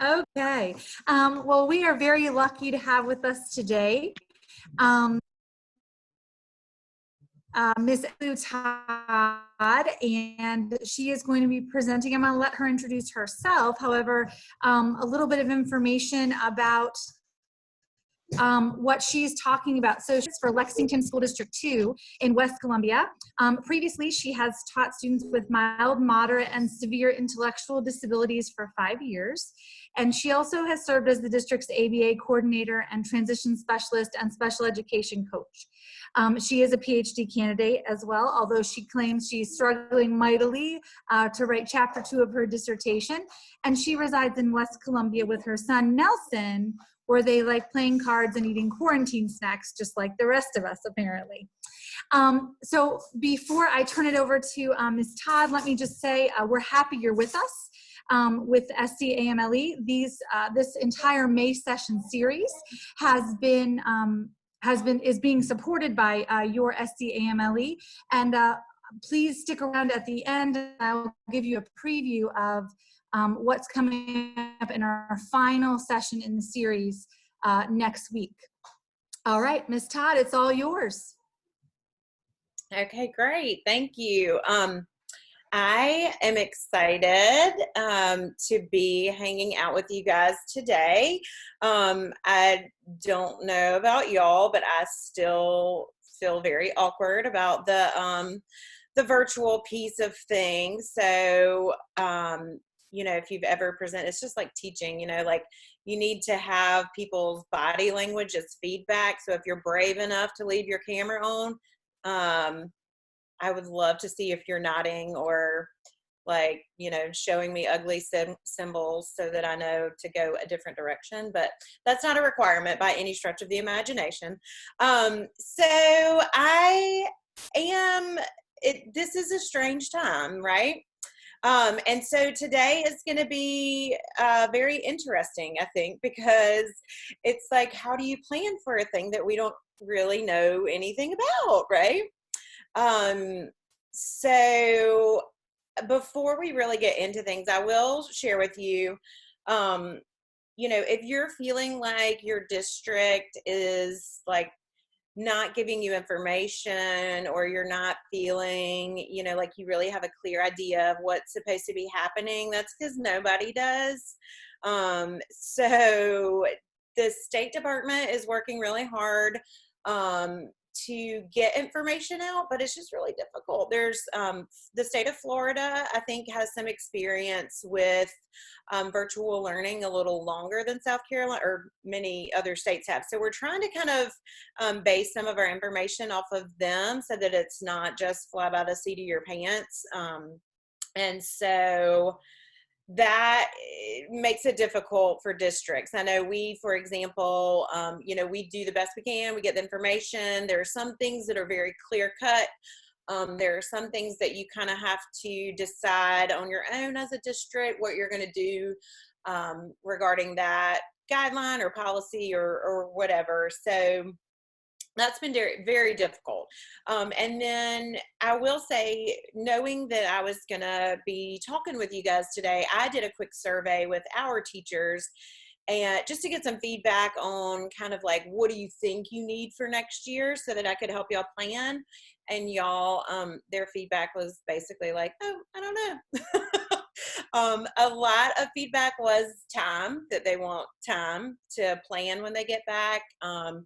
Okay. Well, we are very lucky to have with us today Ms. Lou Todd, and she is going to be presenting. I'm going to let her introduce herself. However, a little bit of information about what she's talking about. So she's for Lexington School District 2 in West Columbia. Previously, she has taught students with mild, moderate, and severe intellectual disabilities for 5 years. And she also has served as the district's ABA coordinator and transition specialist and special education coach. She is a PhD candidate as well, although she claims she's struggling mightily to write chapter 2 of her dissertation. And she resides in West Columbia with her son, Nelson, where they like playing cards and eating quarantine snacks, just like the rest of us, apparently. So before I turn it over to Ms. Todd, let me just say we're happy you're with us. With SCAMLE, this entire May session series is being supported by your SCAMLE, and please stick around at the end. I will give you a preview of what's coming up in our final session in the series next week. All right, Ms. Todd, it's all yours. Okay, great. Thank you. I am excited to be hanging out with you guys today. I don't know about y'all, but I still feel very awkward about the virtual piece of things. So, you know, if you've ever presented, it's just like teaching, you know, like you need to have people's body language as feedback. So if you're brave enough to leave your camera on, I would love to see if you're nodding or like, you know, showing me ugly symbols so that I know to go a different direction, but that's not a requirement by any stretch of the imagination. So this is a strange time, right? And so today is going to be very interesting, I think, because it's like, how do you plan for a thing that we don't really know anything about, right? So before we really get into things, I will share with you, you know, if you're feeling like your district is like not giving you information, or you're not feeling, you know, like you really have a clear idea of what's supposed to be happening, that's because nobody does. So the State Department is working really hard to get information out, but it's just really difficult. There's the state of Florida, I think, has some experience with virtual learning a little longer than South Carolina, or many other states have. So we're trying to kind of base some of our information off of them so that it's not just fly by the seat of your pants. And so that makes it difficult for districts. I know we, for example, you know, we do the best we can. We get the information. There are some things that are very clear cut. There are some things that you kind of have to decide on your own as a district what you're going to do regarding that guideline or policy or whatever. So that's been very, very difficult. And then I will say, knowing that I was going to be talking with you guys today, I did a quick survey with our teachers, and just to get some feedback on kind of like, what do you think you need for next year, so that I could help y'all plan. And y'all, their feedback was basically like, oh, I don't know. A lot of feedback was time, that they want time to plan when they get back, time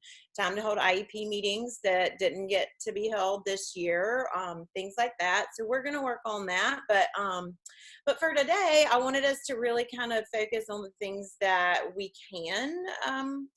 to hold IEP meetings that didn't get to be held this year, things like that. So we're going to work on that. But for today, I wanted us to really kind of focus on the things that we can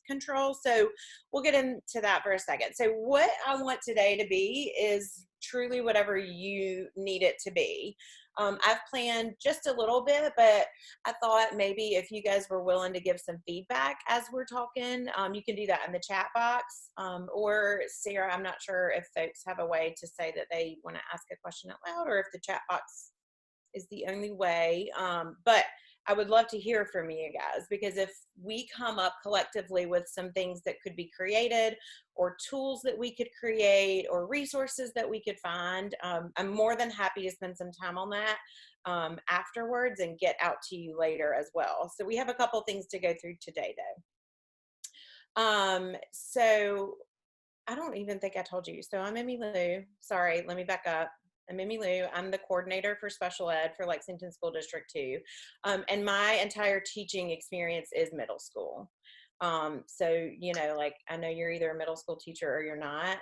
control. So we'll get into that for a second. So what I want today to be is truly whatever you need it to be. I've planned just a little bit, but I thought maybe if you guys were willing to give some feedback as we're talking, you can do that in the chat box. Or Sarah, I'm not sure if folks have a way to say that they want to ask a question out loud, or if the chat box is the only way. But I would love to hear from you guys, because if we come up collectively with some things that could be created, or tools that we could create, or resources that we could find, I'm more than happy to spend some time on that afterwards and get out to you later as well. So we have a couple things to go through today though. So I don't even think I told you. So I'm Emmy Lou. Sorry, let me back up. I'm Emmy Lou. I'm the coordinator for special ed for Lexington School District 2. And my entire teaching experience is middle school. So, you know, like, I know you're either a middle school teacher or you're not.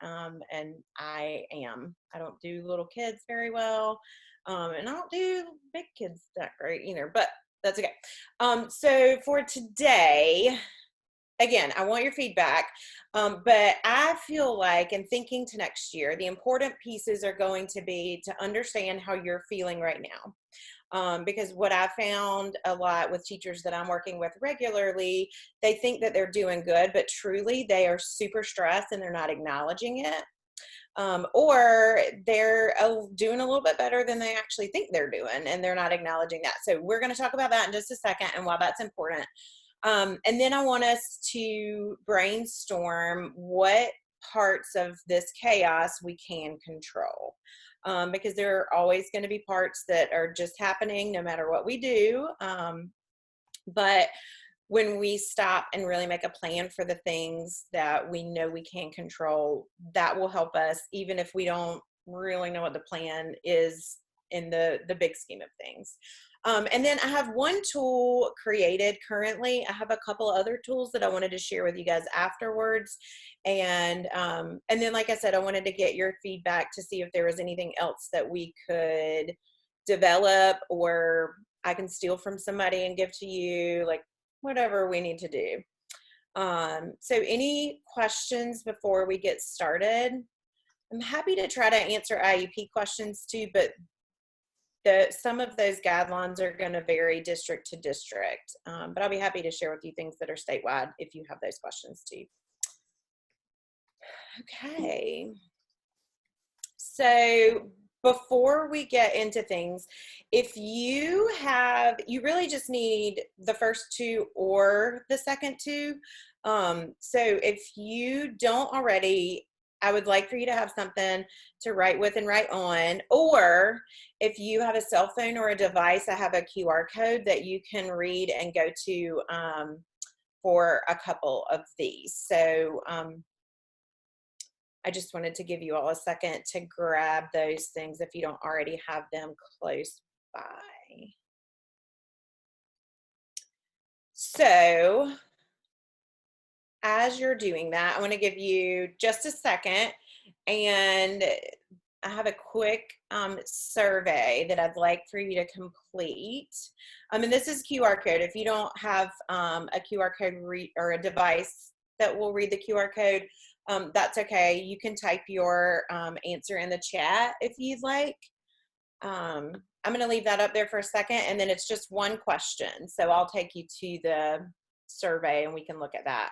And I am. I don't do little kids very well. And I don't do big kids that great either, but that's okay. So for today, again, I want your feedback, but I feel like, in thinking to next year, the important pieces are going to be to understand how you're feeling right now. Because what I found a lot with teachers that I'm working with regularly, they think that they're doing good, but truly they are super stressed and they're not acknowledging it. Or they're doing a little bit better than they actually think they're doing, and they're not acknowledging that. So we're going to talk about that in just a second and why that's important. And then I want us to brainstorm what parts of this chaos we can control. Because there are always going to be parts that are just happening no matter what we do. But when we stop and really make a plan for the things that we know we can control, that will help us, even if we don't really know what the plan is in the big scheme of things. And then I have one tool created currently. I have a couple other tools that I wanted to share with you guys afterwards. And then, like I said, I wanted to get your feedback to see if there was anything else that we could develop, or I can steal from somebody and give to you, like whatever we need to do. So any questions before we get started? I'm happy to try to answer IEP questions too, but some of those guidelines are going to vary district to district, but I'll be happy to share with you things that are statewide if you have those questions too. Okay. So before we get into things, if you really just need the first two or the second two. So if you don't already, I would like for you to have something to write with and write on, or if you have a cell phone or a device, I have a QR code that you can read and go to for a couple of these. So I just wanted to give you all a second to grab those things if you don't already have them close by. So as you're doing that, I want to give you just a second, and I have a quick survey that I'd like for you to complete. And this is QR code. If you don't have a QR code or a device that will read the QR code, that's okay. You can type your answer in the chat if you'd like. I'm going to leave that up there for a second, and then it's just one question. So I'll take you to the survey and we can look at that.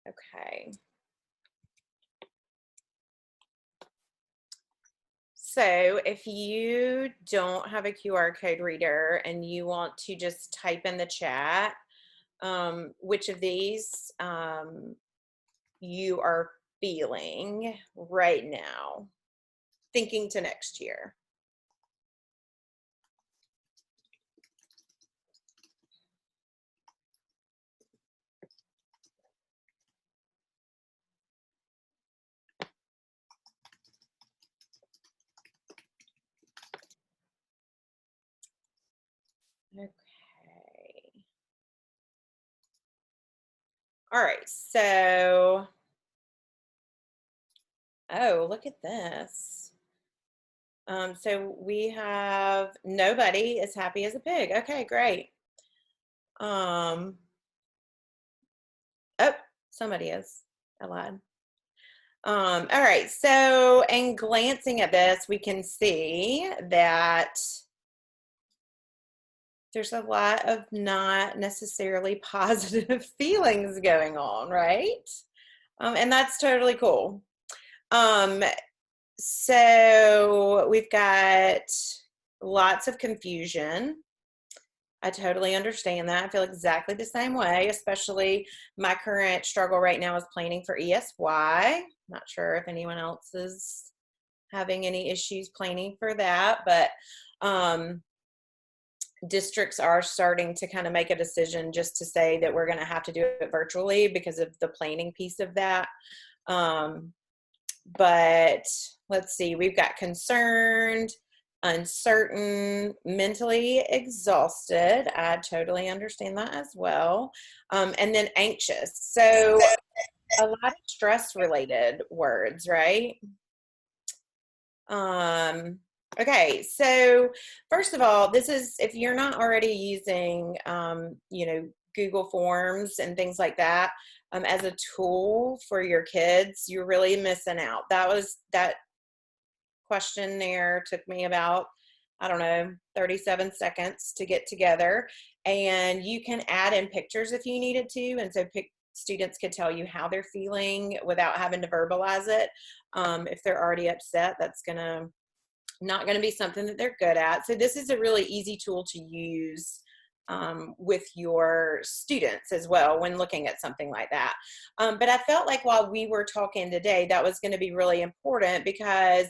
Okay. So if you don't have a QR code reader and you want to just type in the chat, which of these you are feeling right now, thinking to next year. Okay. All right, so, oh, look at this. So we have nobody as happy as a pig. Okay, great. Oh, somebody is. I lied. All right, so in glancing at this, we can see that there's a lot of not necessarily positive feelings going on, right? And that's totally cool. Um, so we've got lots of confusion. I totally understand that. I feel exactly the same way, especially my current struggle right now is planning for ESY. Not sure if anyone else is having any issues planning for that, but districts are starting to kind of make a decision just to say that we're going to have to do it virtually because of the planning piece of that. But let's see, we've got concerned, uncertain, mentally exhausted. I totally understand that as well. And then anxious. So a lot of stress related words, right? Okay, so first of all, this is, if you're not already using, Google Forms and things like that as a tool for your kids, you're really missing out. That questionnaire took me about, I don't know, 37 seconds to get together. And you can add in pictures if you needed to. And so students could tell you how they're feeling without having to verbalize it. If they're already upset, that's not going to be something that they're good at. So this is a really easy tool to use with your students as well when looking at something like that. But I felt like while we were talking today, that was going to be really important because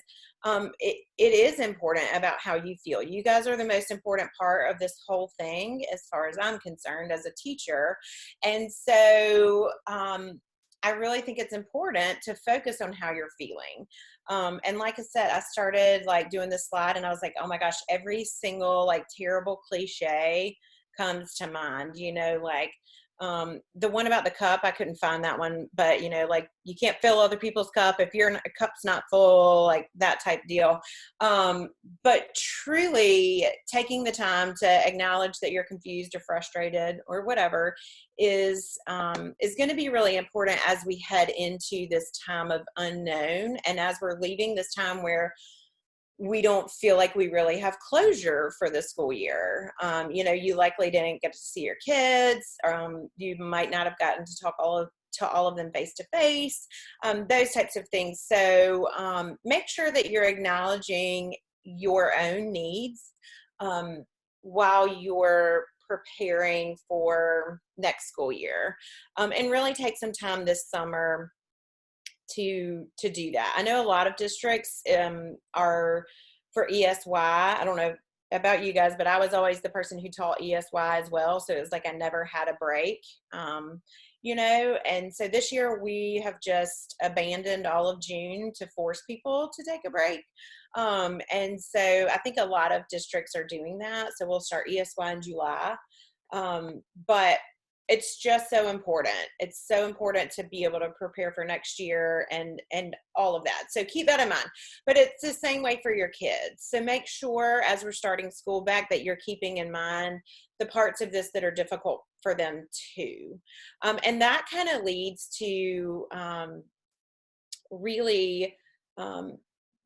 it is important about how you feel. You guys are the most important part of this whole thing as far as I'm concerned as a teacher. And so I really think it's important to focus on how you're feeling. And like I said, I started like doing this slide and I was like, oh my gosh, every single like terrible cliche comes to mind, like the one about the cup, I couldn't find that one, but like you can't fill other people's cup if your cup's not full, like that type deal. But truly taking the time to acknowledge that you're confused or frustrated or whatever is going to be really important as we head into this time of unknown, and as we're leaving this time where we don't feel like we really have closure for the school year. You likely didn't get to see your kids. You might not have gotten to talk to all of them face to face, those types of things. So make sure that you're acknowledging your own needs while you're preparing for next school year, and really take some time this summer to do that. I know a lot of districts are for ESY. I don't know about you guys, but I was always the person who taught ESY as well. So it was like I never had a break, and so this year we have just abandoned all of June to force people to take a break. And so I think a lot of districts are doing that. So we'll start ESY in July. But it's just so important. It's so important to be able to prepare for next year and all of that. So keep that in mind. But it's the same way for your kids. So make sure as we're starting school back that you're keeping in mind the parts of this that are difficult for them too. And that kind of leads to really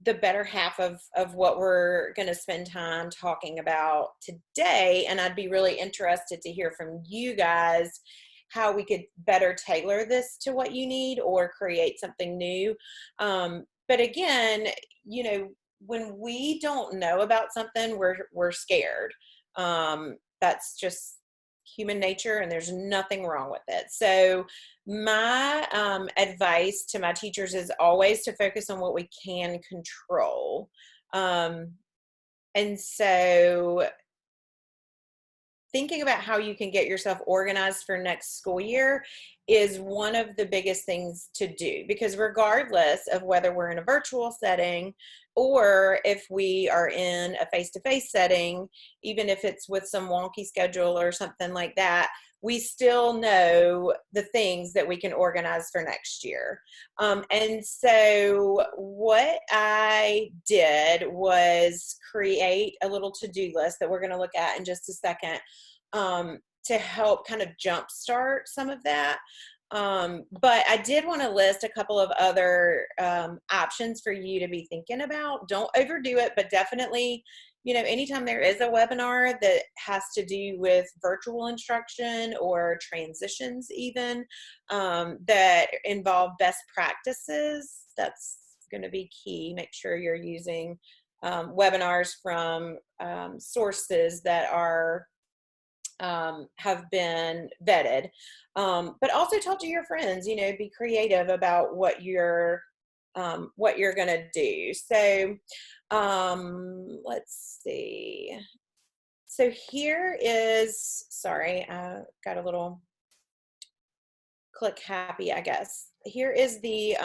the better half of what we're going to spend time talking about today. And I'd be really interested to hear from you guys how we could better tailor this to what you need or create something new. But again, when we don't know about something, we're scared. That's just human nature, and there's nothing wrong with it. So my advice to my teachers is always to focus on what we can control. And so thinking about how you can get yourself organized for next school year is one of the biggest things to do, because regardless of whether we're in a virtual setting or if we are in a face-to-face setting, even if it's with some wonky schedule or something like that, we still know the things that we can organize for next year. And so what I did was create a little to-do list that we're going to look at in just a second, to help kind of jumpstart some of that. But I did want to list a couple of other options for you to be thinking about. Don't overdo it, but definitely, anytime there is a webinar that has to do with virtual instruction or transitions even, that involve best practices, that's going to be key. Make sure you're using webinars from sources that are have been vetted, but also talk to your friends. Be creative about what you're going to do. So let's see. So here is, sorry, I got a little click happy, I guess. Here is the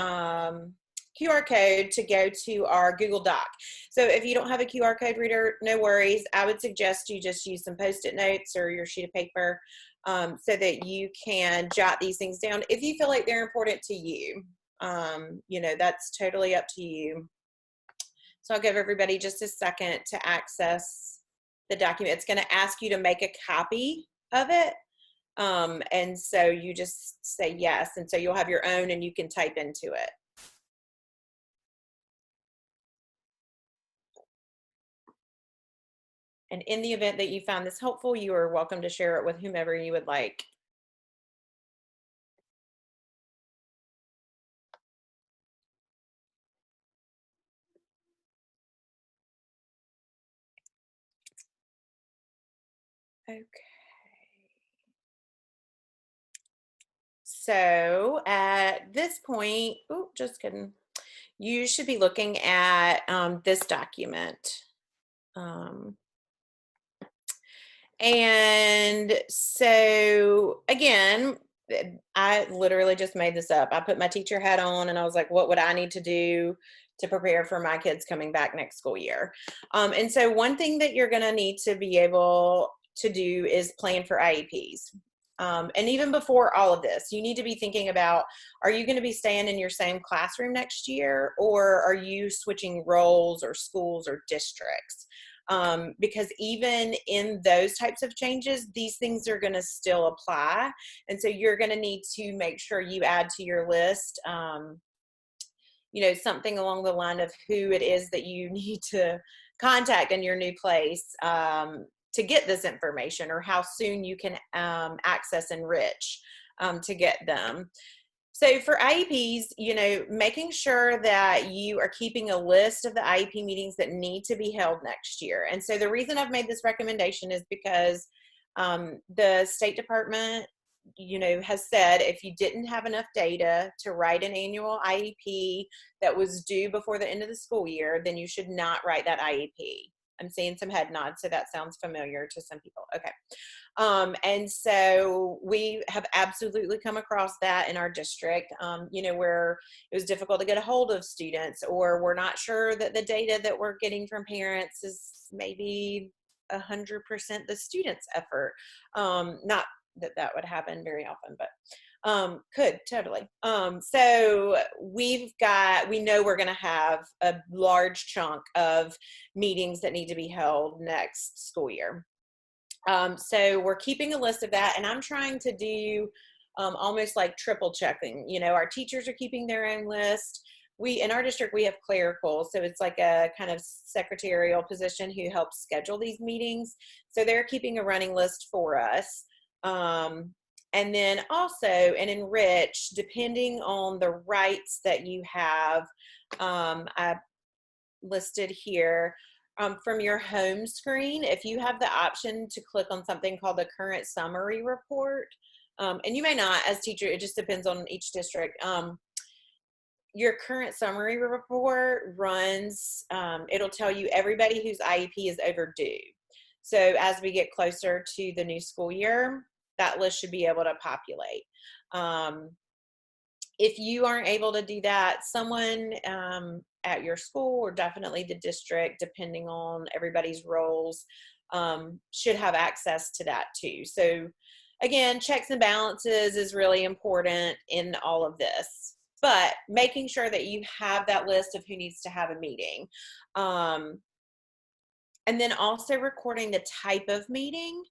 QR code to go to our Google Doc. So if you don't have a QR code reader, no worries. I would suggest you just use some Post-it notes or your sheet of paper so that you can jot these things down if you feel like they're important to you. That's totally up to you. So I'll give everybody just a second to access the document. It's going to ask you to make a copy of it. And so you just say yes. And so you'll have your own and you can type into it. And in the event that you found this helpful, you are welcome to share it with whomever you would like. Okay. So at this point, just kidding. You should be looking at this document. And so again, I literally just made this up. I put my teacher hat on and I was like, what would I need to do to prepare for my kids coming back next school year? And so one thing that you're going to need to be able to do is plan for IEPs. And even before all of this, you need to be thinking about, are you going to be staying in your same classroom next year, or are you switching roles or schools or districts? Because even in those types of changes, these things are going to still apply. And so you're going to need to make sure you add to your list, something along the line of who it is that you need to contact in your new place to get this information, or how soon you can access Enrich to get them. So for IEPs, making sure that you are keeping a list of the IEP meetings that need to be held next year. And so the reason I've made this recommendation is because the State Department, has said if you didn't have enough data to write an annual IEP that was due before the end of the school year, then you should not write that IEP. I'm seeing some head nods, so that sounds familiar to some people. Okay. And so we have absolutely come across that in our district, where it was difficult to get a hold of students, or we're not sure that the data that we're getting from parents is maybe 100% the student's effort. Not that would happen very often, but could totally. So we know we're going to have a large chunk of meetings that need to be held next school year. So we're keeping a list of that, and I'm trying to do almost like triple checking. Our teachers are keeping their own list. In our district, we have clerical, so it's like a kind of secretarial position who helps schedule these meetings. So they're keeping a running list for us. And then also, and Enrich, depending on the rights that you have, I listed here, from your home screen, if you have the option to click on something called the current summary report, and you may not as teacher, it just depends on each district. Your current summary report runs, it'll tell you everybody whose IEP is overdue. So as we get closer to the new school year, that list should be able to populate. If you aren't able to do that, someone at your school, or definitely the district, depending on everybody's roles, should have access to that too. So again, checks and balances is really important in all of this, but making sure that you have that list of who needs to have a meeting. And then also recording the type of meeting.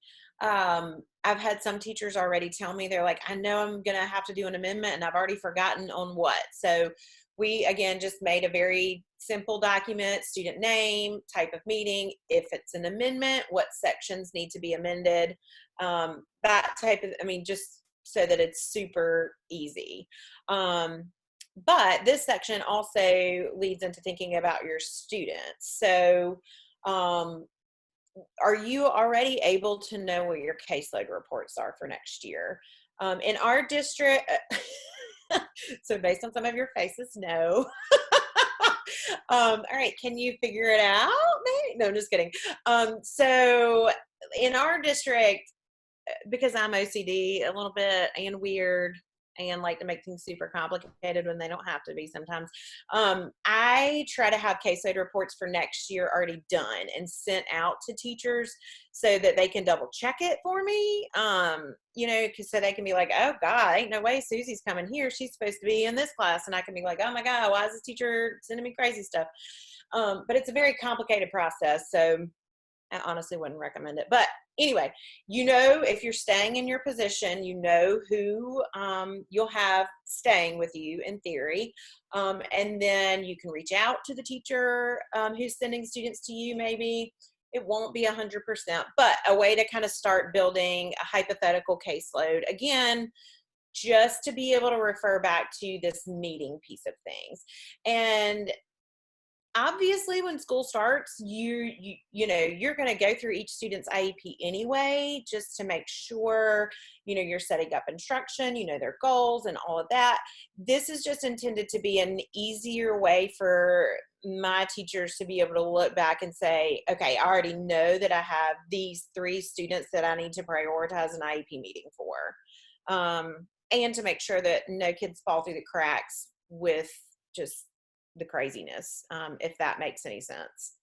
I've had some teachers already tell me, they're like, I know I'm going to have to do an amendment and I've already forgotten on what. So we, again, just made a very simple document, student name, type of meeting. If it's an amendment, what sections need to be amended. That type of, I mean, just so that it's super easy. But this section also leads into thinking about your students. So, are you already able to know what your caseload reports are for next year? In our district, so based on some of your faces, no. All right, can you figure it out? Maybe? No, I'm just kidding. So in our district, because I'm OCD a little bit and weird and like to make things super complicated when they don't have to be sometimes, I try to have caseload reports for next year already done and sent out to teachers so that they can double check it for me. You know, so they can be like, oh God, ain't no way Susie's coming here. She's supposed to be in this class. And I can be like, oh my God, why is this teacher sending me crazy stuff? But it's a very complicated process. So I honestly wouldn't recommend it. But anyway, you know, if you're staying in your position, you know who you'll have staying with you in theory. And then you can reach out to the teacher who's sending students to you maybe. It won't be 100%, but a way to kind of start building a hypothetical caseload. Again, just to be able to refer back to this meeting piece of things. And obviously when school starts, you know, you're going to go through each student's IEP anyway, just to make sure, you know, you're setting up instruction, you know, their goals and all of that. This is just intended to be an easier way for my teachers to be able to look back and say, okay, I already know that I have these 3 students that I need to prioritize an IEP meeting for. And to make sure that no kids fall through the cracks with just the craziness, if that makes any sense.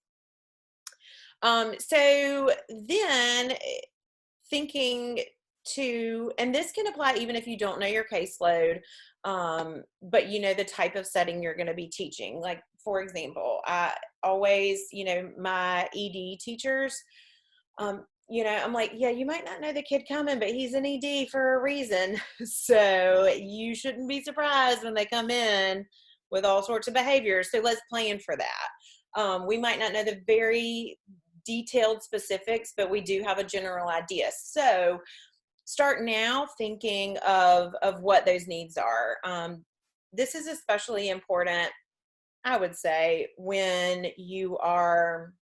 So then thinking to, and this can apply even if you don't know your caseload, but you know the type of setting you're going to be teaching. Like, for example, I always, you know, my ED teachers, you know, I'm like, yeah, you might not know the kid coming, but he's an ED for a reason. So you shouldn't be surprised when they come in with all sorts of behaviors. So let's plan for that. We might not know the very detailed specifics, but we do have a general idea. So start now thinking of what those needs are. This is especially important, I would say, when you are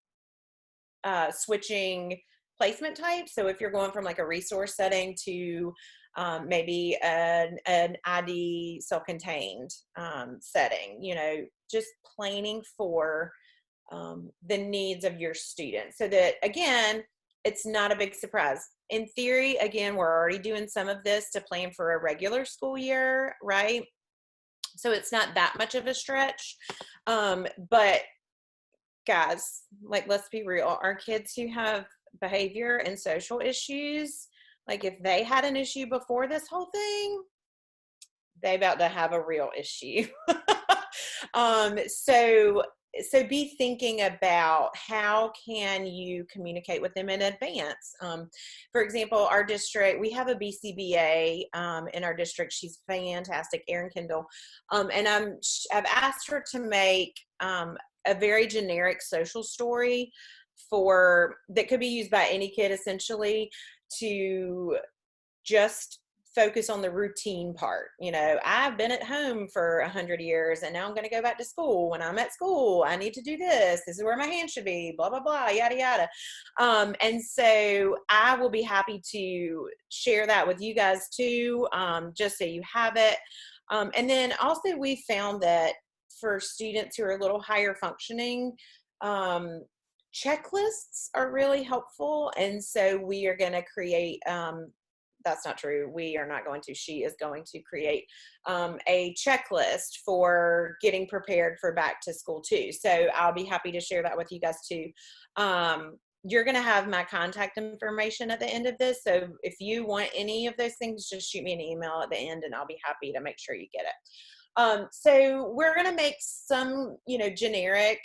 switching placement types. So if you're going from like a resource setting to maybe an ID self-contained setting, you know, just planning for the needs of your students so that, again, it's not a big surprise. In theory, again, we're already doing some of this to plan for a regular school year, right? So it's not that much of a stretch. But guys, like, let's be real, our kids who have behavior and social issues, like if they had an issue before this whole thing, they about to have a real issue. So be thinking about how can you communicate with them in advance. For example, our district, we have a BCBA in our district. She's fantastic, Erin Kendall. And I've asked her to make a very generic social story that could be used by any kid essentially, to just focus on the routine part. You know, I've been at home for 100 years and now I'm going to go back to school. When I'm at school, I need to do this. This is where my hand should be, blah, blah, blah, yada, yada. And so I will be happy to share that with you guys too, just so you have it. And then also we found that for students who are a little higher functioning, checklists are really helpful. And so we are going to create, that's not true. We are not going to. She is going to create a checklist for getting prepared for back to school too. So I'll be happy to share that with you guys too. You're going to have my contact information at the end of this. So if you want any of those things, just shoot me an email at the end and I'll be happy to make sure you get it. So we're going to make some, you know, generic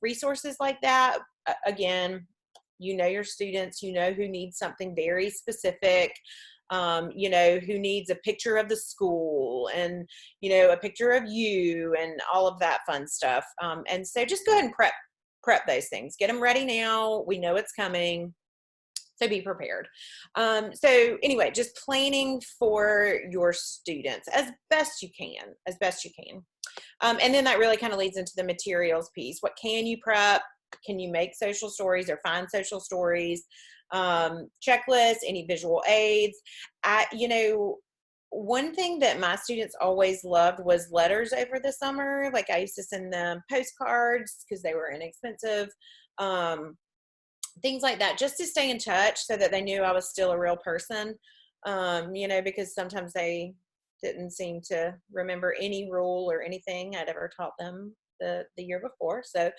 resources like that. Again, You know your students, you know who needs something very specific, you know, who needs a picture of the school and, you know, a picture of you and all of that fun stuff. And so just go ahead and prep those things. Get them ready now. We know it's coming. So be prepared. So anyway, just planning for your students as best you can, as best you can. And then that really kind of leads into the materials piece. What can you prep? Can you make social stories or find social stories? Checklists, any visual aids? You know, one thing that my students always loved was letters over the summer. Like I used to send them postcards because they were inexpensive. Things like that, just to stay in touch so that they knew I was still a real person. You know, because sometimes they didn't seem to remember any rule or anything I'd ever taught them the year before. So,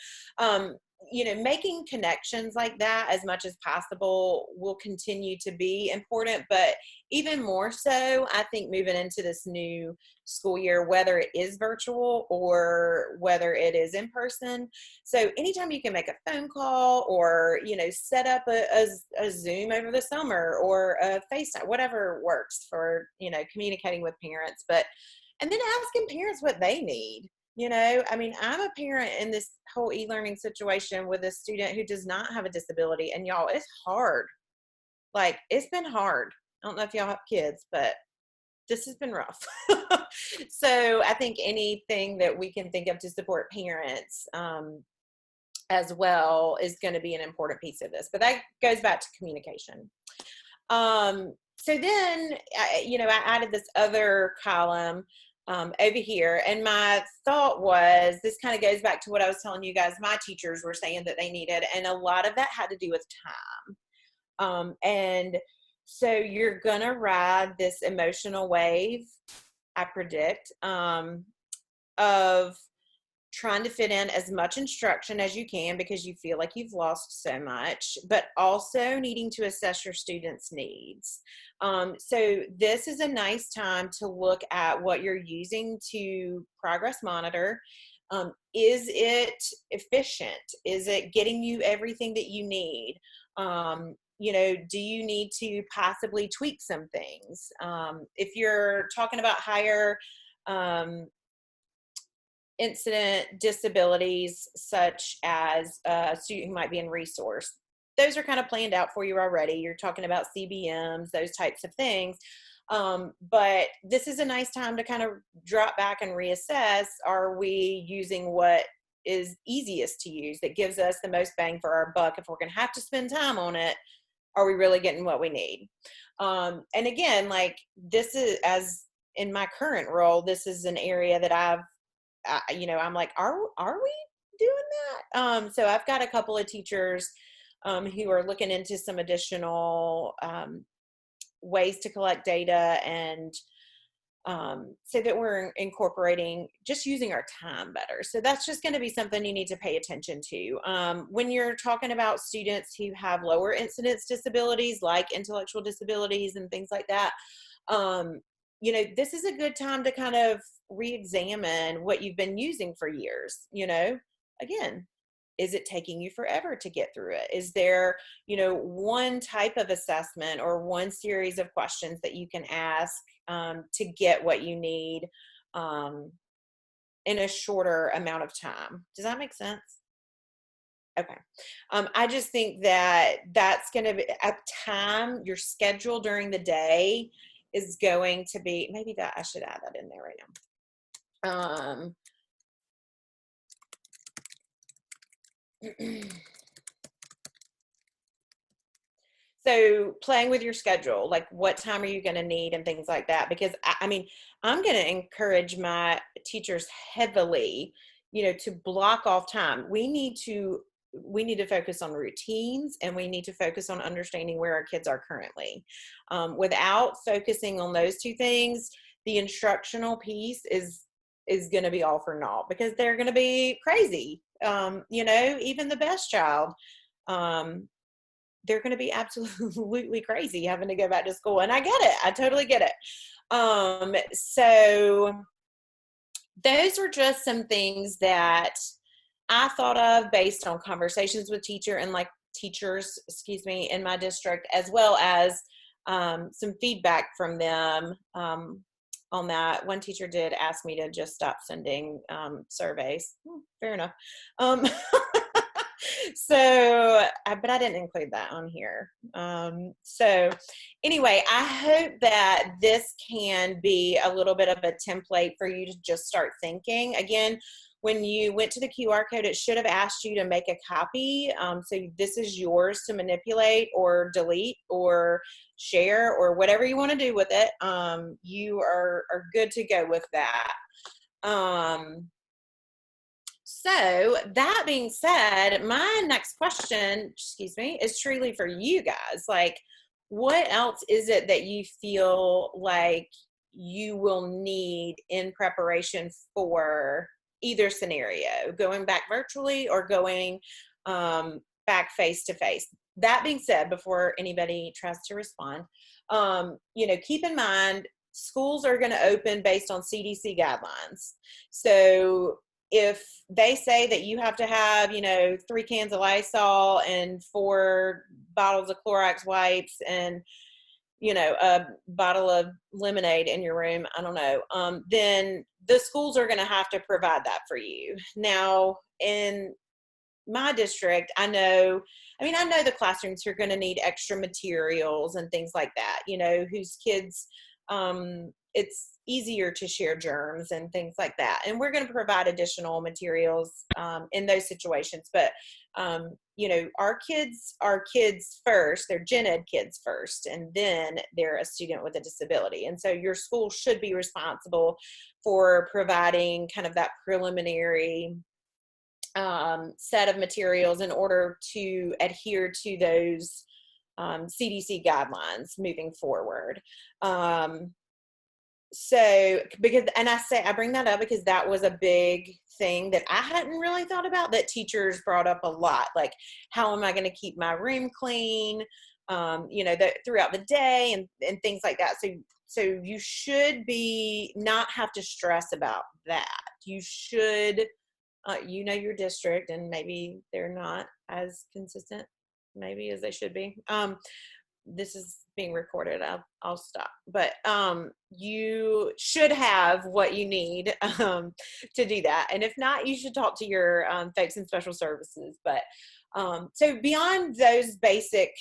you know, making connections like that as much as possible will continue to be important, but even more so, I think moving into this new school year, whether it is virtual or whether it is in person. So anytime you can make a phone call or, you know, set up a Zoom over the summer or a FaceTime, whatever works for, you know, communicating with parents, and then asking parents what they need. You know, I mean, I'm a parent in this whole e-learning situation with a student who does not have a disability, and y'all, it's hard. Like, it's been hard. I don't know if y'all have kids, but this has been rough. So I think anything that we can think of to support parents as well is going to be an important piece of this. But that goes back to communication. So then, you know, I added this other column over here. And my thought was, this kind of goes back to what I was telling you guys my teachers were saying that they needed. And a lot of that had to do with time. And so you're going to ride this emotional wave, I predict, of trying to fit in as much instruction as you can because you feel like you've lost so much, but also needing to assess your students' needs. So this is a nice time to look at what you're using to progress monitor. Is it efficient? Is it getting you everything that you need? You know, do you need to possibly tweak some things? If you're talking about higher incident disabilities, such as a student who might be in resource, those are kind of planned out for you already. You're talking about CBMs, those types of things. But this is a nice time to kind of drop back and reassess, are we using what is easiest to use that gives us the most bang for our buck? If we're going to have to spend time on it, are we really getting what we need? And again, like, this is, as in my current role, this is an area that you know, I'm like, are we doing that? So I've got a couple of teachers who are looking into some additional ways to collect data, and so that we're incorporating just using our time better. So that's just going to be something you need to pay attention to. When you're talking about students who have lower incidence disabilities, like intellectual disabilities and things like that, you know, this is a good time to kind of re-examine what you've been using for years. You know, again, is it taking you forever to get through it? Is there, you know, one type of assessment or one series of questions that you can ask to get what you need in a shorter amount of time? Does that make sense? Okay. I just think that that's going to be at time, your schedule during the day is going to be, maybe that I should add that in there right now. So playing with your schedule, like what time are you going to need and things like that, because I mean, I'm going to encourage my teachers heavily, you know, to block off time. We need to focus on routines, and we need to focus on understanding where our kids are currently. Without focusing on those two things, the instructional piece is going to be all for naught, because they're going to be crazy. You know, even the best child, they're going to be absolutely crazy having to go back to school. And I get it. I totally get it. So those are just some things that I thought of based on conversations with teacher and like teachers, excuse me, in my district, as well as some feedback from them on that. One teacher did ask me to just stop sending surveys. Fair enough. So, but I didn't include that on here. So anyway, I hope that this can be a little bit of a template for you to just start thinking. Again, when you went to the QR code, it should have asked you to make a copy. So this is yours to manipulate or delete or share or whatever you want to do with it. You are good to go with that. So that being said, my next question, excuse me, is truly for you guys. Like, what else is it that you feel like you will need in preparation for either scenario, going back virtually or going back face to face? That being said, before anybody tries to respond, keep in mind, schools are going to open based on CDC guidelines. So if they say that you have to have, 3 cans of Lysol and 4 bottles of Clorox wipes and, a bottle of lemonade in your room, I don't know, then the schools are going to have to provide that for you. Now, in my district, I know the classrooms are going to need extra materials and things like that, whose kids, it's easier to share germs and things like that. And we're going to provide additional materials in those situations. But, our kids are kids first. They're gen ed kids first, and then they're a student with a disability. And so your school should be responsible for providing kind of that preliminary set of materials in order to adhere to those CDC guidelines moving forward. So I bring that up because that was a big thing that I hadn't really thought about, that teachers brought up a lot. Like, how am I going to keep my room clean, throughout the day and things like that. So you should not have to stress about that. You should, your district, and maybe they're not as consistent maybe as they should be. This is being recorded. I'll stop. But you should have what you need to do that. And if not, you should talk to your folks in special services. But so beyond those basic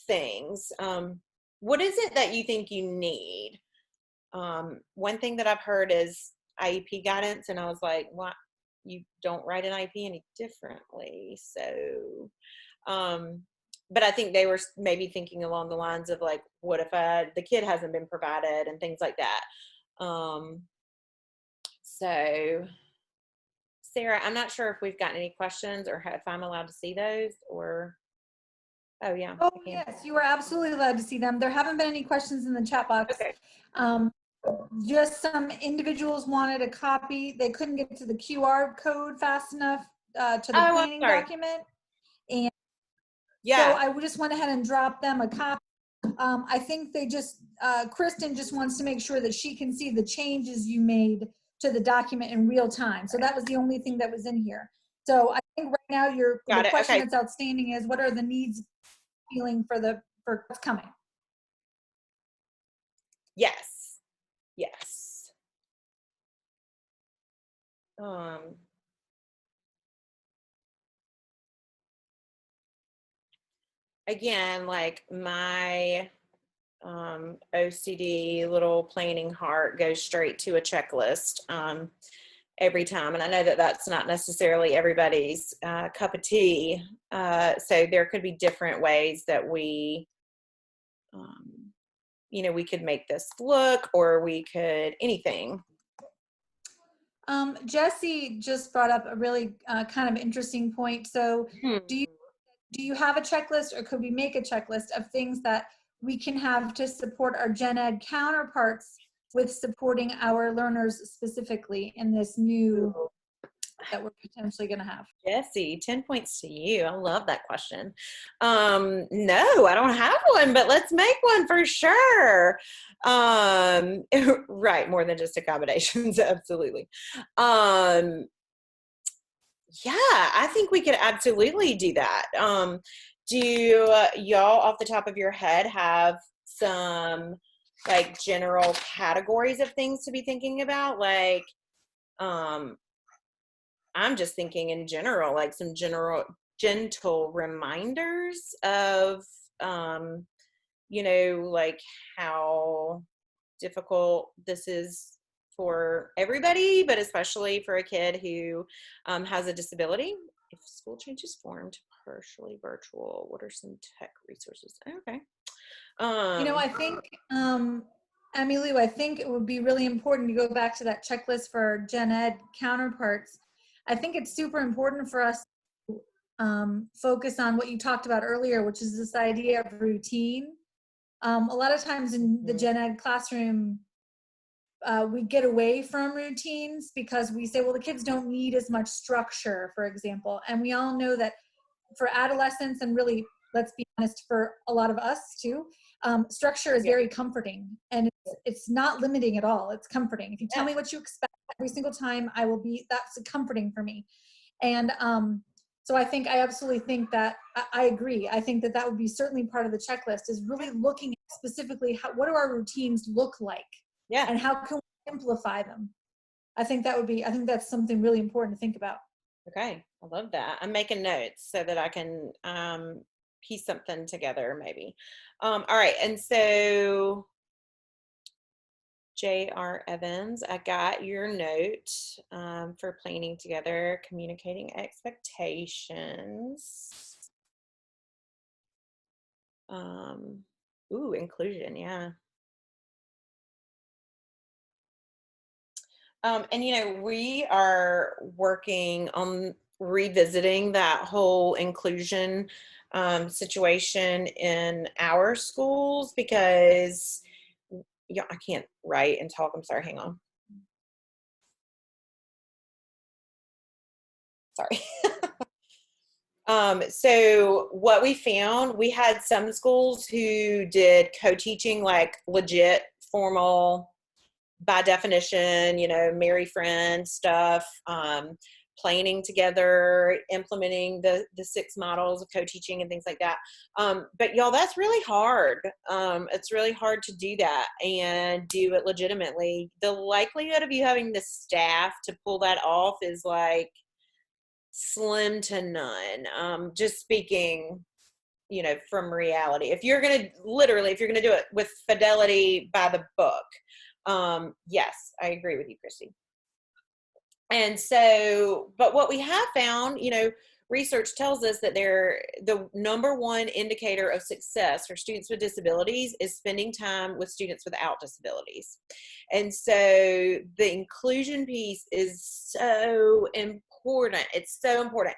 things, what is it that you think you need? One thing that I've heard is IEP guidance. And I was like, what? You don't write an IEP any differently. So, but I think they were maybe thinking along the lines of like, what if the kid hasn't been provided and things like that. So Sarah, I'm not sure if we've gotten any questions or if I'm allowed to see those or, oh yeah. Oh yes, you are absolutely allowed to see them. There haven't been any questions in the chat box. Okay. Just some individuals wanted a copy. They couldn't get to the QR code fast enough to the planning document. And so I just went ahead and dropped them a copy. I think they Kristen just wants to make sure that she can see the changes you made to the document in real time. So that was the only thing that was in here. So I think right now the question that's outstanding is, what are the needs feeling for what's coming? Yes. Again, like my OCD little planning heart goes straight to a checklist every time. And I know that that's not necessarily everybody's cup of tea. So there could be different ways that we could make this look, or we could anything. Jesse just brought up a really kind of interesting point. So do you have a checklist, or could we make a checklist of things that we can have to support our gen ed counterparts with supporting our learners specifically in this new that we're potentially going to have? Jesse, 10 points to you. I love that question. No, I don't have one, but let's make one for sure. Right, more than just accommodations, absolutely. Yeah, I think we could absolutely do that. Do y'all off the top of your head have some like general categories of things to be thinking about? Like, I'm just thinking in general, like some general gentle reminders of, like how difficult this is for everybody, but especially for a kid who has a disability. If school changes form to partially virtual, what are some tech resources? Okay. I think, Emmylou, I think it would be really important to go back to that checklist for Gen Ed counterparts. I think it's super important for us to focus on what you talked about earlier, which is this idea of routine. A lot of times in the Gen Ed classroom, we get away from routines because we say, well, the kids don't need as much structure, for example. And we all know that for adolescents, and really, let's be honest, for a lot of us too, structure is very comforting, and it's not limiting at all. It's comforting. If you tell me what you expect every single time, that's comforting for me. And so I absolutely think that, I agree. I think that would be certainly part of the checklist, is really looking at specifically what do our routines look like? Yeah. And how can we simplify them? I think that's something really important to think about. Okay. I love that. I'm making notes so that I can piece something together maybe. All right. And so J.R. Evans, I got your note for planning together, communicating expectations. Inclusion, yeah. And we are working on revisiting that whole inclusion situation in our schools because I can't write and talk. I'm sorry, hang on. Sorry. So what we found, we had some schools who did co-teaching, like legit formal, by definition, marry friend stuff, planning together, implementing the 6 models of co-teaching and things like that. But y'all, that's really hard. It's really hard to do that and do it legitimately. The likelihood of you having the staff to pull that off is like slim to none. Just speaking, from reality. If you're going to do it with fidelity by the book, yes, I agree with you, Christy. And so, but what we have found, research tells us that the number one indicator of success for students with disabilities is spending time with students without disabilities. And so the inclusion piece is so important. It's so important.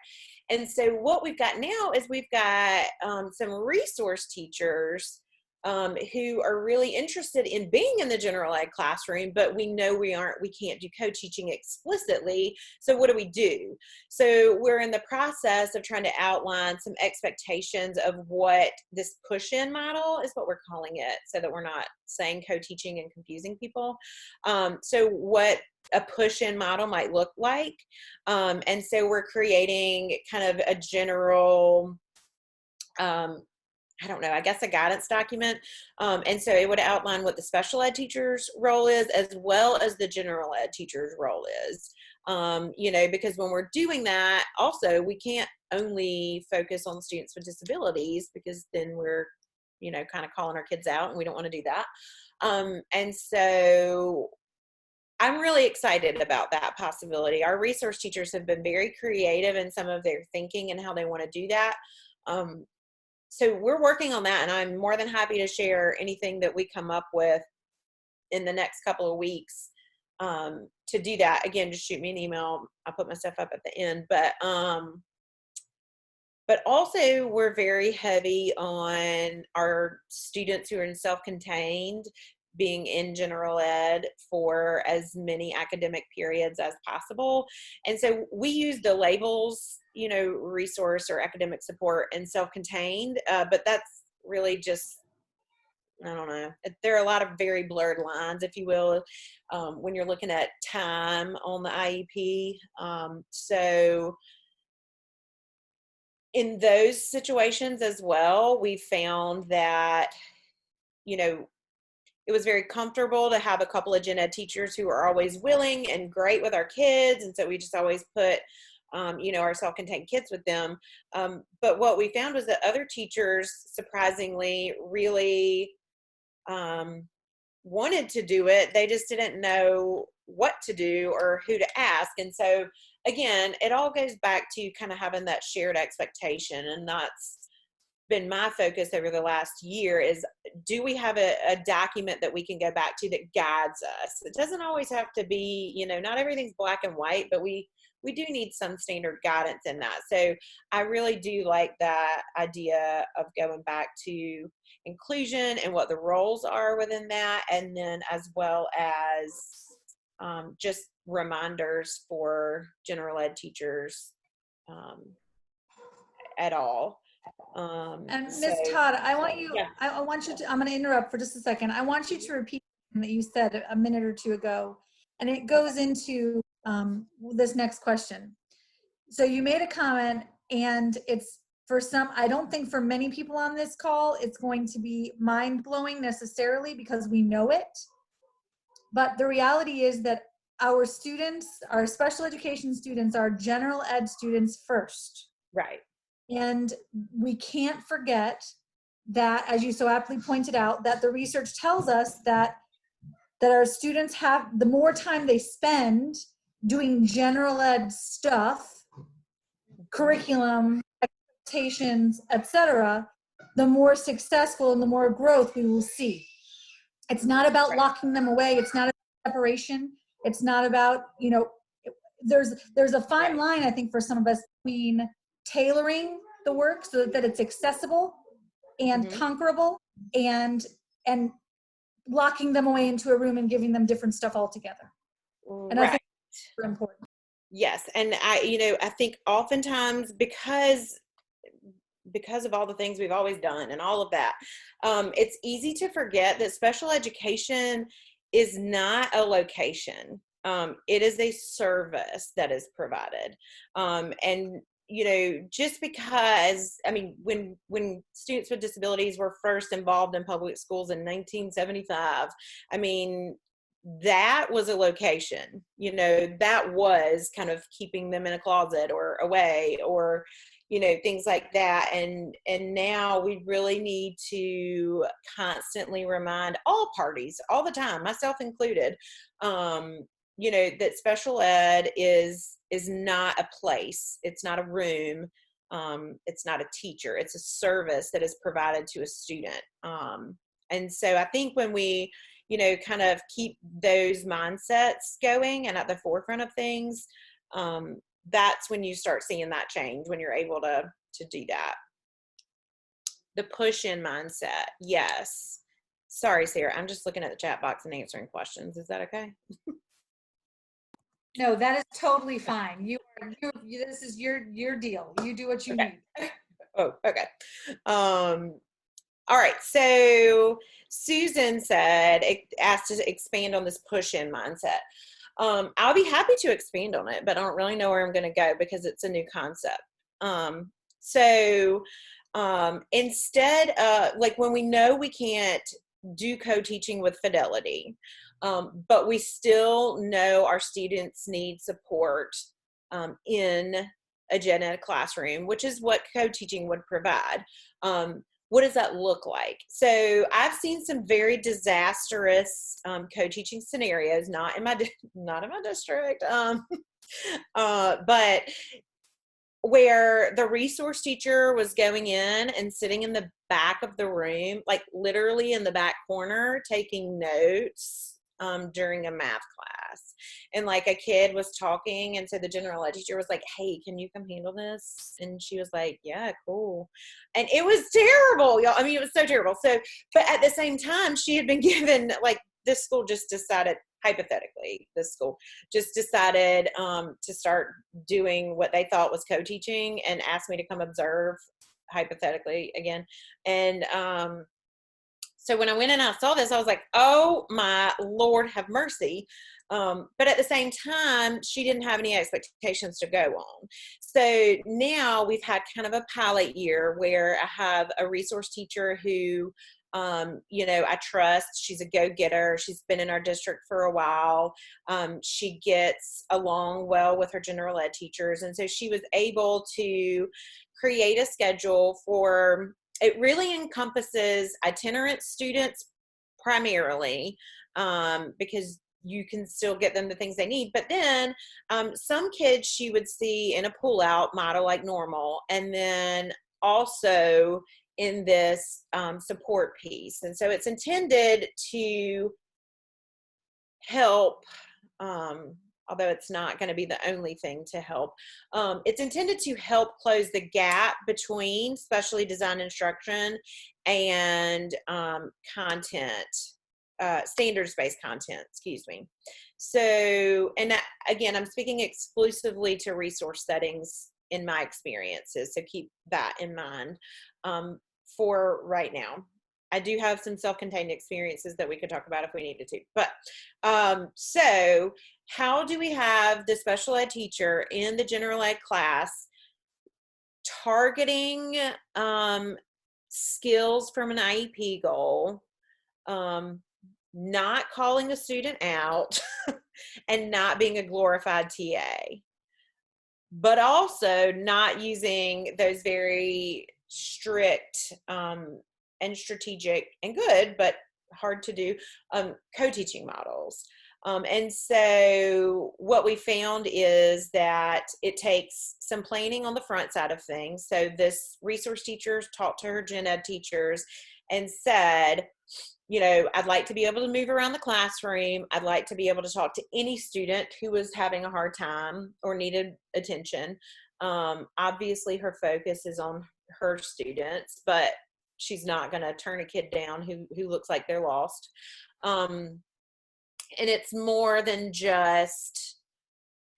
And so what we've got now is we've got some resource teachers who are really interested in being in the general ed classroom, but we know we can't do co-teaching explicitly. So what do? So we're in the process of trying to outline some expectations of what this push-in model is, what we're calling it, so that we're not saying co-teaching and confusing people. So what a push-in model might look like. And so we're creating kind of a general, I don't know, I guess a guidance document. And so it would outline what the special ed teacher's role is, as well as the general ed teacher's role is. Because when we're doing that, also, we can't only focus on students with disabilities, because then we're, kind of calling our kids out, and we don't want to do that. And so I'm really excited about that possibility. Our resource teachers have been very creative in some of their thinking and how they want to do that. So we're working on that, and I'm more than happy to share anything that we come up with in the next couple of weeks to do that. Again, just shoot me an email. I'll put my stuff up at the end. But also, we're very heavy on our students who are in self-contained being in general ed for as many academic periods as possible. And so we use the labels, resource or academic support and self-contained, but that's really just, I don't know. There are a lot of very blurred lines, if you will, when you're looking at time on the IEP. So in those situations as well, we found that, you know, it was very comfortable to have a couple of gen ed teachers who are always willing and great with our kids. And so we just always put, you know, our self-contained kids with them. But what we found was that other teachers, surprisingly, really wanted to do it. They just didn't know what to do or who to ask. And so, again, it all goes back to kind of having that shared expectation. And that's been my focus over the last year is, do we have a document that we can go back to that guides us? It doesn't always have to be, you know, not everything's black and white, but we do need some standard guidance in that. So I really do like that idea of going back to inclusion and what the roles are within that, and then as well as just reminders for general ed teachers at all. And So Ms. Todd, I want you, yeah. I want you to, I'm going to interrupt for just a second. I want you to repeat something that you said a minute or two ago, and it goes into this next question. So you made a comment, and it's for some, I don't think for many people on this call, it's going to be mind blowing necessarily because we know it. But the reality is that our students, our special education students, are general ed students first. Right. And we can't forget that, as you so aptly pointed out, that the research tells us that our students have, the more time they spend doing general ed stuff, curriculum, expectations, etc., the more successful and the more growth we will see. It's not about Right. locking them away. It's not about separation. It's not about, you know, there's a fine line, I think, for some of us between tailoring the work so that it's accessible and conquerable, and locking them away into a room and giving them different stuff altogether. And I Right. think that's important. Yes. And I think oftentimes because of all the things we've always done and all of that, it's easy to forget that special education is not a location. It is a service that is provided. And just because, I mean, when students with disabilities were first involved in public schools in 1975, I mean, that was a location, that was kind of keeping them in a closet or away, or things like that. And now we really need to constantly remind all parties all the time, myself included, that special ed is not a place, it's not a room, it's not a teacher, it's a service that is provided to a student. And so I think when we kind of keep those mindsets going and at the forefront of things, that's when you start seeing that change, when you're able to do that. The push-in mindset. Yes. Sorry, Sarah. I'm just looking at the chat box and answering questions. Is that okay? No, that is totally fine. This is your deal. You do what you need. Oh, okay. All right. So Susan asked to expand on this push-in mindset. I'll be happy to expand on it, but I don't really know where I'm going to go because it's a new concept. Instead, like when we know we can't do co-teaching with fidelity, but we still know our students need support in a gen ed classroom, which is what co-teaching would provide. What does that look like? So I've seen some very disastrous co-teaching scenarios, not in my district, but where the resource teacher was going in and sitting in the back of the room, like literally in the back corner, taking notes during a math class. And like a kid was talking, and so the general ed teacher was like, "Hey, can you come handle this?" And she was like, "Yeah, cool." And it was terrible, y'all. I mean, it was so terrible. So, but at the same time, she had been given, like, this school just decided, hypothetically, this school just decided to start doing what they thought was co-teaching and asked me to come observe, hypothetically again. And So when I went and I saw this, I was like, oh my Lord, have mercy. But at the same time, she didn't have any expectations to go on. So now we've had kind of a pilot year where I have a resource teacher who, I trust. She's a go-getter. She's been in our district for a while. She gets along well with her general ed teachers. And so she was able to create a schedule for, it really encompasses itinerant students primarily, because you can still get them the things they need. But then some kids she would see in a pull out model like normal, and then also in this support piece. And so it's intended to help, although it's not going to be the only thing to help. It's intended to help close the gap between specially designed instruction and content, standards-based content, excuse me. So, and that, again, I'm speaking exclusively to resource settings in my experiences, so keep that in mind for right now. I do have some self-contained experiences that we could talk about if we needed to. But so how do we have the special ed teacher in the general ed class targeting skills from an IEP goal, not calling a student out, and not being a glorified TA, but also not using those very strict and strategic and good, but hard to do, co-teaching models. And so what we found is that it takes some planning on the front side of things. So this resource teacher talked to her gen ed teachers and said, I'd like to be able to move around the classroom. I'd like to be able to talk to any student who was having a hard time or needed attention. Obviously, her focus is on her students, but she's not going to turn a kid down who looks like they're lost. And it's more than just,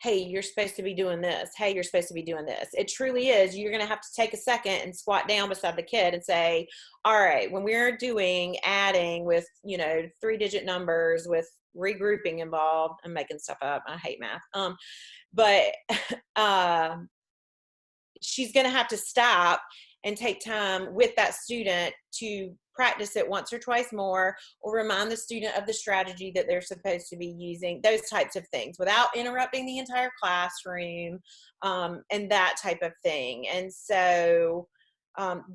hey, you're supposed to be doing this. Hey, you're supposed to be doing this. It truly is. You're going to have to take a second and squat down beside the kid and say, all right, when we're doing adding with, 3-digit numbers with regrouping involved, I'm making stuff up. I hate math. But she's going to have to stop and take time with that student to practice it once or twice more, or remind the student of the strategy that they're supposed to be using, those types of things, without interrupting the entire classroom, and that type of thing. And so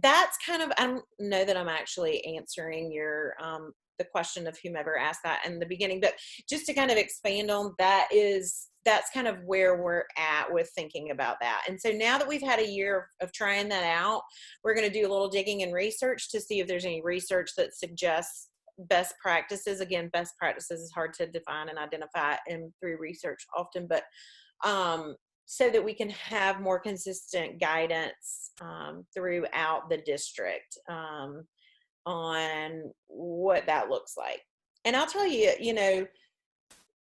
that's kind of, I don't know that I'm actually answering your the question of whomever asked that in the beginning, but just to kind of expand on that, that's kind of where we're at with thinking about that. And so now that we've had a year of trying that out, we're going to do a little digging and research to see if there's any research that suggests best practices. Again, best practices is hard to define and identify through research often, but so that we can have more consistent guidance throughout the district on what that looks like. And I'll tell you,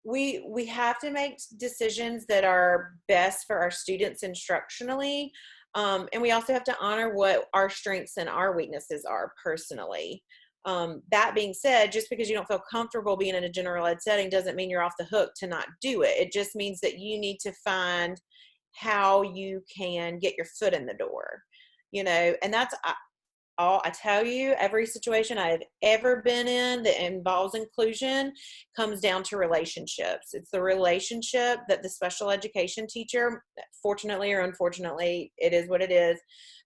we have to make decisions that are best for our students instructionally. And we also have to honor what our strengths and our weaknesses are personally. That being said, just because you don't feel comfortable being in a general ed setting doesn't mean you're off the hook to not do it. It just means that you need to find how you can get your foot in the door, and that's I tell you, every situation I've ever been in that involves inclusion comes down to relationships. It's the relationship that the special education teacher, fortunately or unfortunately, it is what it is,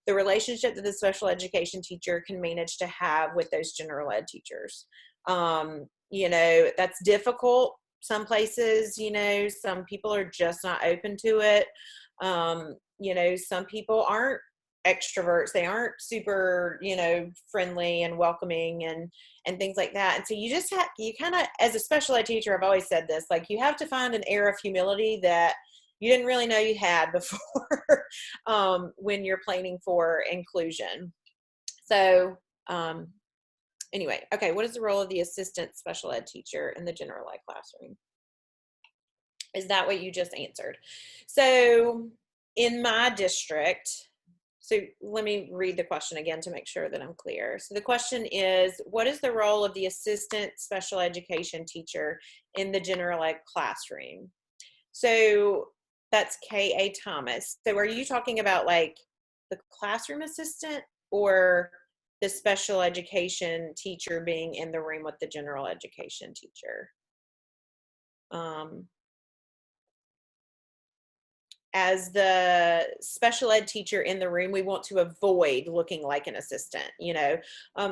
the relationship that the special education teacher can manage to have with those general ed teachers. That's difficult. Some places, some people are just not open to it. Some people aren't extroverts, they aren't super friendly and welcoming and things like that. And so you kind of, as a special ed teacher, I've always said this, like, you have to find an air of humility that you didn't really know you had before when you're planning for inclusion. So anyway, okay, what is the role of the assistant special ed teacher in the general ed classroom? Is that what you just answered? So in my district, So let me read the question again to make sure that I'm clear. So the question is, what is the role of the assistant special education teacher in the general ed classroom? So that's K.A. Thomas. So are you talking about like the classroom assistant or the special education teacher being in the room with the general education teacher? As the special ed teacher in the room, we want to avoid looking like an assistant.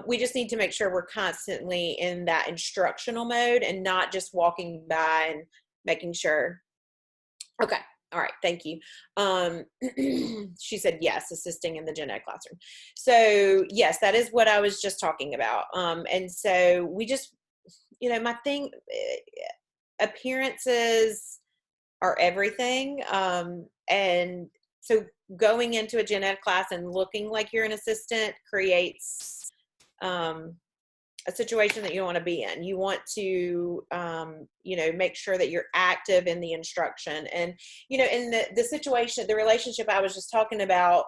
We just need to make sure we're constantly in that instructional mode and not just walking by and making sure. Okay. All right. Thank you. She said, yes, assisting in the gen ed classroom. So yes, that is what I was just talking about. And so we just, my thing, appearances are everything. And so going into a gen ed class and looking like you're an assistant creates a situation that you don't want to be in. You want to, make sure that you're active in the instruction. And, in the situation, the relationship I was just talking about,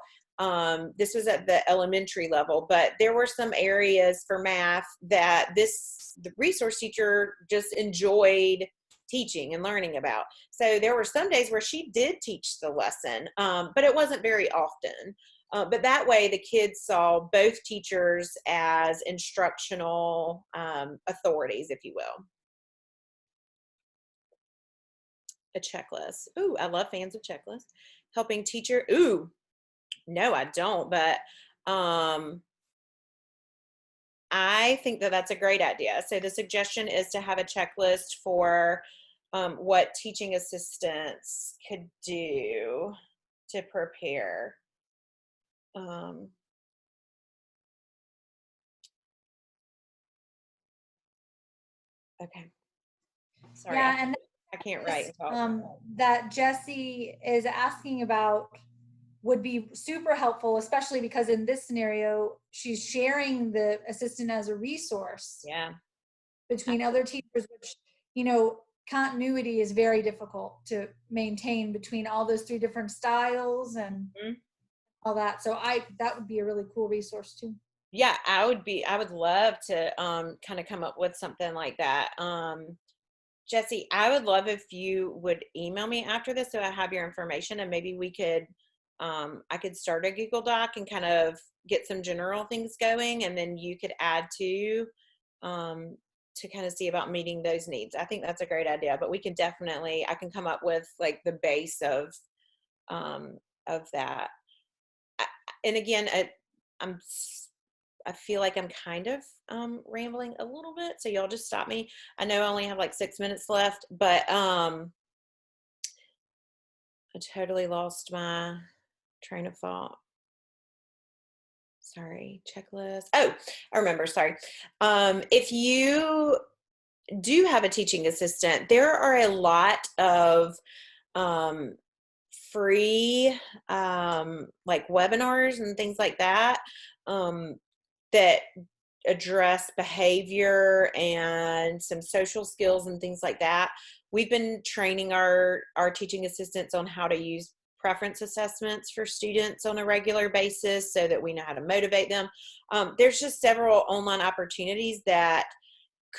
this was at the elementary level, but there were some areas for math that the resource teacher just enjoyed teaching and learning about. So there were some days where she did teach the lesson, but it wasn't very often. But that way the kids saw both teachers as instructional authorities, if you will. A checklist. Ooh, I love fans of checklists. Helping teacher. Ooh, no, I don't, but I think that that's a great idea. So the suggestion is to have a checklist for what teaching assistants could do to prepare. Okay. Sorry, Yeah, and I can't write and talk. that Jesse is asking about would be super helpful, especially because in this scenario, she's sharing the assistant as a resource Yeah. between other teachers, which, continuity is very difficult to maintain between all those three different styles and all that. So that would be a really cool resource too. Yeah, I would love to kind of come up with something like that. Jesse, I would love if you would email me after this so I have your information, and maybe we could I could start a Google Doc and kind of get some general things going, and then you could add to kind of see about meeting those needs. I think that's a great idea, but we can definitely, I can come up with like the base of that. And again, I feel like I'm kind of rambling a little bit, so y'all just stop me. I know I only have like 6 minutes left, but I totally lost my train of thought. Sorry, checklist. Oh, I remember, sorry. If you do have a teaching assistant, there are a lot of free like webinars and things like that that address behavior and some social skills and things like that. We've been training our teaching assistants on how to use preference assessments for students on a regular basis so that we know how to motivate them. There's just several online opportunities that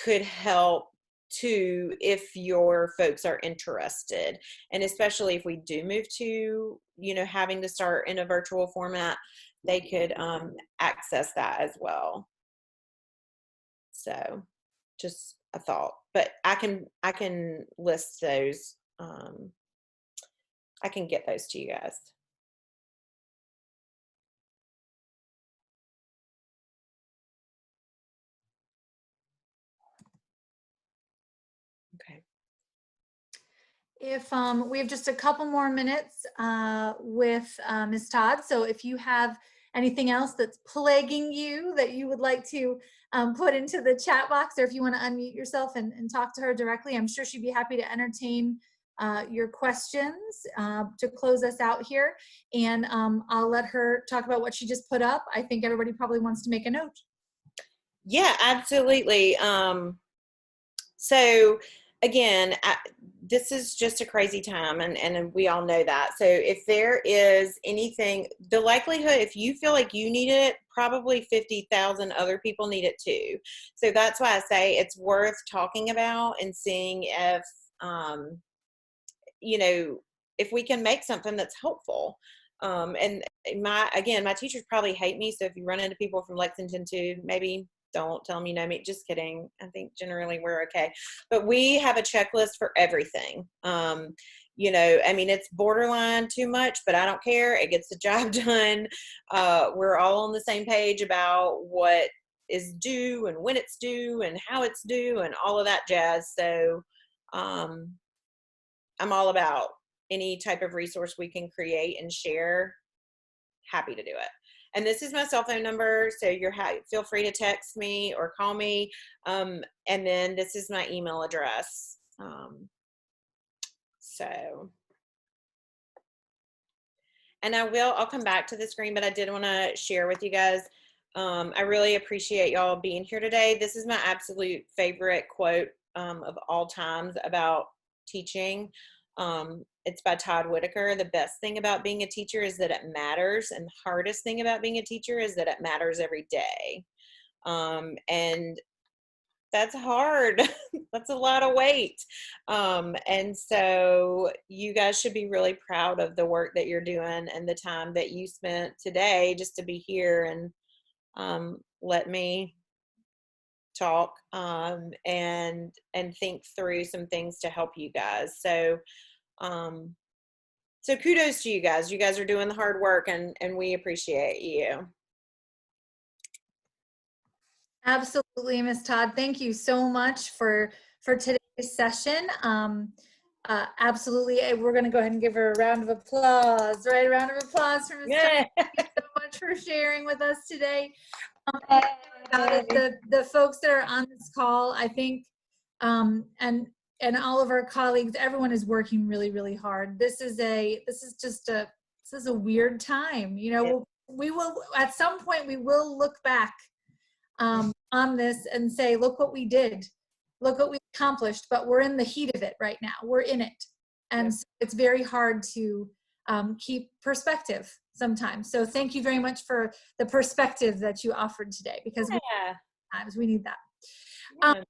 could help too if your folks are interested, and especially if we do move to having to start in a virtual format, they could access that as well. So just a thought, but I can list those. I can get those to you guys. Okay. If we have just a couple more minutes with Ms. Todd, so if you have anything else that's plaguing you that you would like to put into the chat box, or if you want to unmute yourself and talk to her directly, I'm sure she'd be happy to entertain your questions to close us out here. And I'll let her talk about what she just put up. I think everybody probably wants to make a note. Yeah, absolutely. So again, this is just a crazy time, and we all know that. So if there is anything, the likelihood, if you feel like you need it, probably 50,000 other people need it too. So that's why I say it's worth talking about and seeing if, you know, if we can make something that's helpful. And my teachers probably hate me. So if you run into people from Lexington too, maybe don't tell them you know me. Just kidding. I think generally we're okay. But we have a checklist for everything. You know, I mean, it's borderline too much, but I don't care. It gets the job done. We're all on the same page about what is due and when it's due and how it's due and all of that jazz. So I'm all about any type of resource we can create and share. Happy to do it. And this is my cell phone number, so feel free to text me or call me. And then this is my email address. And I'll come back to the screen, but I did want to share with you guys. I really appreciate y'all being here today. This is my absolute favorite quote of all times about teaching. It's by Todd Whitaker. The best thing about being a teacher is that it matters, and the hardest thing about being a teacher is that it matters every day. And that's hard. That's a lot of weight. And so you guys should be really proud of the work that you're doing and the time that you spent today just to be here and let me talk and think through some things to help you guys. So so kudos to you guys. You guys are doing the hard work, and we appreciate you. Absolutely, Ms. Todd. Thank you so much for today's session. Absolutely. We're going to go ahead and give her a round of applause, right? A round of applause for Ms. Todd. Thank you so much for sharing with us today. The folks that are on this call, I think, and all of our colleagues, everyone is working really, really hard. This is a weird time. You know, we will at some point we will look back on this and say, look what we did, look what we accomplished. But we're in the heat of it right now. We're in it, and so it's very hard to keep perspective sometimes. So thank you very much for the perspective that you offered today, because we need that.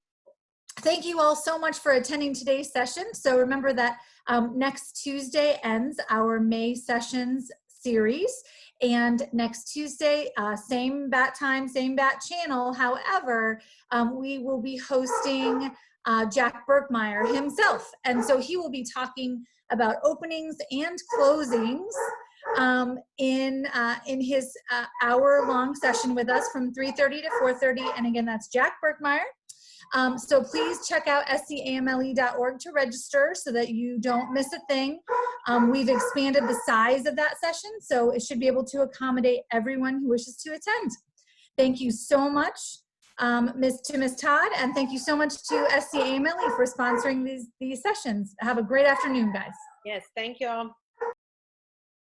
Thank you all so much for attending today's session. So remember that next Tuesday ends our May sessions series. And next Tuesday, same bat time, same bat channel. However, we will be hosting Jack Berkmeyer himself. And so he will be talking about openings and closings in his hour-long session with us from 3:30 to 4:30. And again, that's Jack Berkmeyer. So please check out scamle.org to register so that you don't miss a thing. We've expanded the size of that session, so it should be able to accommodate everyone who wishes to attend. Thank you so much, Ms. Todd, and thank you so much to SCAMLE for sponsoring these sessions. Have a great afternoon, guys. Yes, thank you all.